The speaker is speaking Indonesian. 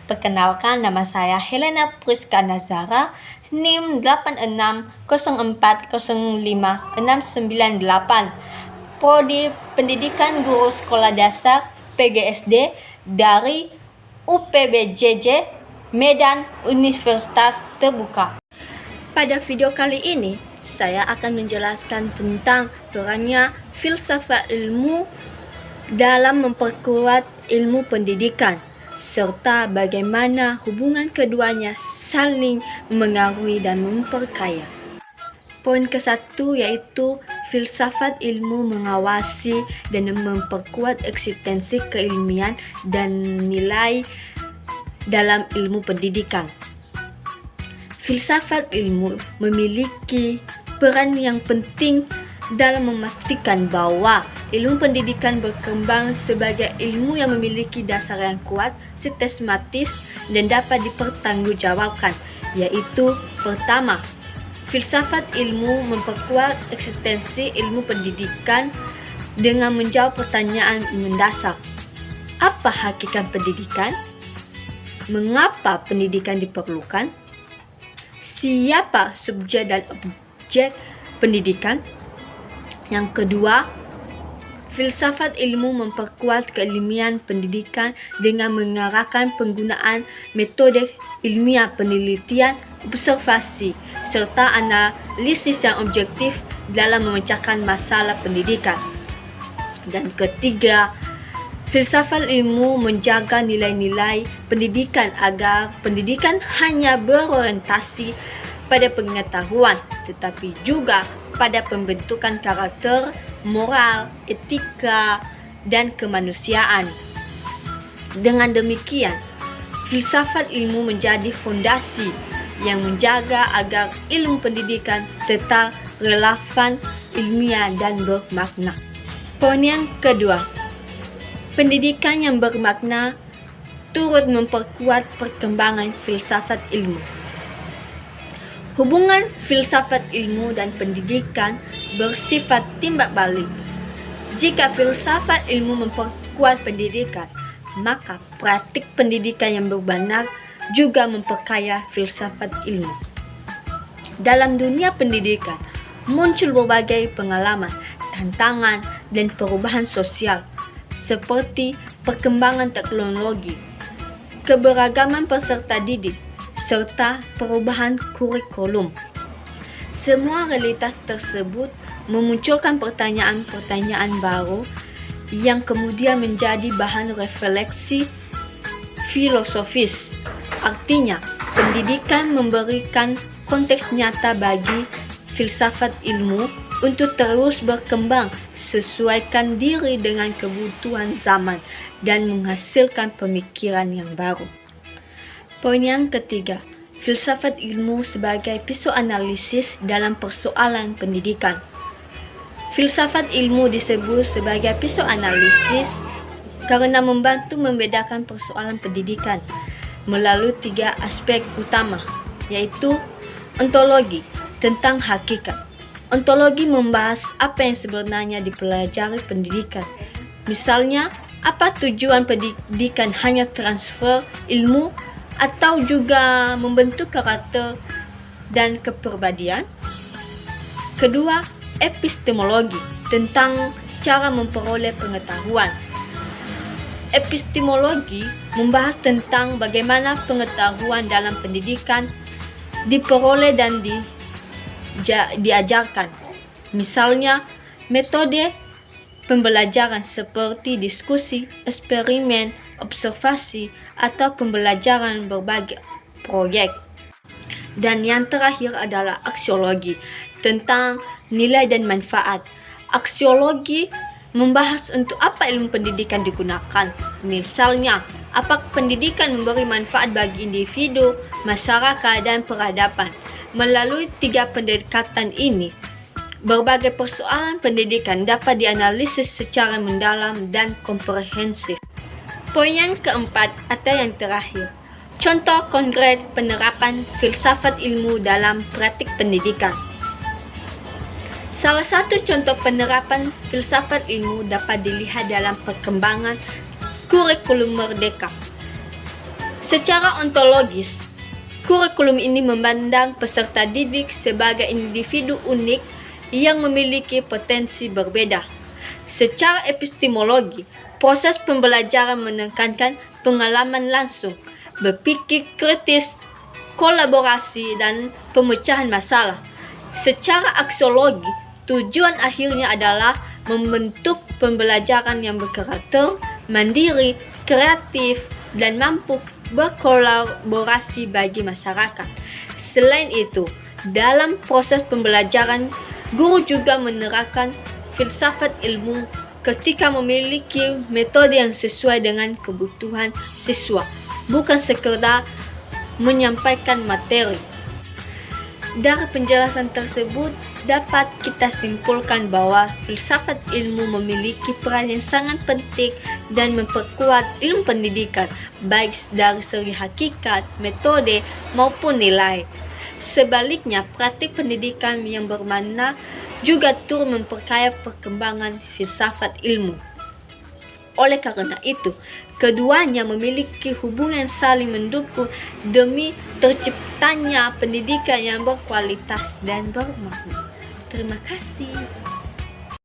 Perkenalkan, nama saya Helena Priska Nazara, NIM 8604056998, Prodi Pendidikan Guru Sekolah Dasar PGSD dari UPBJJ Medan Universitas Terbuka. Pada video kali ini, saya akan menjelaskan tentang perannya filsafat ilmu dalam memperkuat ilmu pendidikan, serta bagaimana hubungan keduanya saling mengaruhi dan memperkaya. Poin ke-1 yaitu filsafat ilmu mengawasi dan memperkuat eksistensi keilmian dan nilai dalam ilmu pendidikan. Filsafat ilmu memiliki peran yang penting dalam memastikan bahwa ilmu pendidikan berkembang sebagai ilmu yang memiliki dasar yang kuat, sistematis, dan dapat dipertanggungjawabkan, yaitu pertama, filsafat ilmu memperkuat eksistensi ilmu pendidikan dengan menjawab pertanyaan mendasar. Apa hakikat pendidikan? Mengapa pendidikan diperlukan? Siapa subjek dan objek pendidikan? Yang kedua, filsafat ilmu memperkuat keilmian pendidikan dengan mengarahkan penggunaan metode ilmiah penelitian, observasi, serta analisis yang objektif dalam memecahkan masalah pendidikan. Dan ketiga, filsafat ilmu menjaga nilai-nilai pendidikan agar pendidikan hanya berorientasi pada pengetahuan, tetapi juga pada pembentukan karakter, moral, etika, dan kemanusiaan. Dengan demikian, filsafat ilmu menjadi fondasi yang menjaga agar ilmu pendidikan tetap relevan, ilmiah, dan bermakna. Poin yang kedua, pendidikan yang bermakna turut memperkuat perkembangan filsafat ilmu. Hubungan filsafat ilmu dan pendidikan bersifat timbal balik. Jika filsafat ilmu memperkuat pendidikan, maka praktik pendidikan yang benar juga memperkaya filsafat ilmu. Dalam dunia pendidikan, muncul berbagai pengalaman, tantangan, dan perubahan sosial, seperti perkembangan teknologi, keberagaman peserta didik, serta perubahan kurikulum. Semua realitas tersebut memunculkan pertanyaan-pertanyaan baru yang kemudian menjadi bahan refleksi filosofis. Artinya, pendidikan memberikan konteks nyata bagi filsafat ilmu untuk terus berkembang, sesuaikan diri dengan kebutuhan zaman, dan menghasilkan pemikiran yang baru. Poin yang ketiga, filsafat ilmu sebagai pisau analisis dalam persoalan pendidikan. Filsafat ilmu disebut sebagai pisau analisis karena membantu membedakan persoalan pendidikan melalui 3 aspek utama, yaitu ontologi, tentang hakikat. Ontologi membahas apa yang sebenarnya dipelajari pendidikan. Misalnya, apa tujuan pendidikan, hanya transfer ilmu atau juga membentuk karakter dan kepribadian. Kedua, epistemologi, tentang cara memperoleh pengetahuan. Epistemologi membahas tentang bagaimana pengetahuan dalam pendidikan diperoleh dan diajarkan. Misalnya, metode pembelajaran seperti diskusi, eksperimen, observasi, atau pembelajaran berbagai proyek. Dan yang terakhir adalah aksiologi, tentang nilai dan manfaat. Aksiologi membahas untuk apa ilmu pendidikan digunakan. Misalnya, apakah pendidikan memberi manfaat bagi individu, masyarakat, dan peradaban. Melalui 3 pendekatan ini, berbagai persoalan pendidikan dapat dianalisis secara mendalam dan komprehensif. Poin yang keempat atau yang terakhir, contoh konkret penerapan filsafat ilmu dalam praktik pendidikan. Salah satu contoh penerapan filsafat ilmu dapat dilihat dalam perkembangan kurikulum merdeka. Secara ontologis, kurikulum ini memandang peserta didik sebagai individu unik yang memiliki potensi berbeda. Secara epistemologi, proses pembelajaran menekankan pengalaman langsung, berpikir kritis, kolaborasi, dan pemecahan masalah. Secara aksiologi, tujuan akhirnya adalah membentuk pembelajaran yang berkarakter mandiri, kreatif, dan mampu berkolaborasi bagi masyarakat. Selain itu, dalam proses pembelajaran, guru juga menerapkan filsafat ilmu ketika memiliki metode yang sesuai dengan kebutuhan siswa, bukan sekedar menyampaikan materi. Dari penjelasan tersebut, dapat kita simpulkan bahwa filsafat ilmu memiliki peran yang sangat penting dan memperkuat ilmu pendidikan, baik dari segi hakikat, metode, maupun nilai. Sebaliknya, praktik pendidikan yang bermakna juga turut memperkaya perkembangan filsafat ilmu. Oleh karena itu, keduanya memiliki hubungan saling mendukung demi terciptanya pendidikan yang berkualitas dan bermakna. Terima kasih.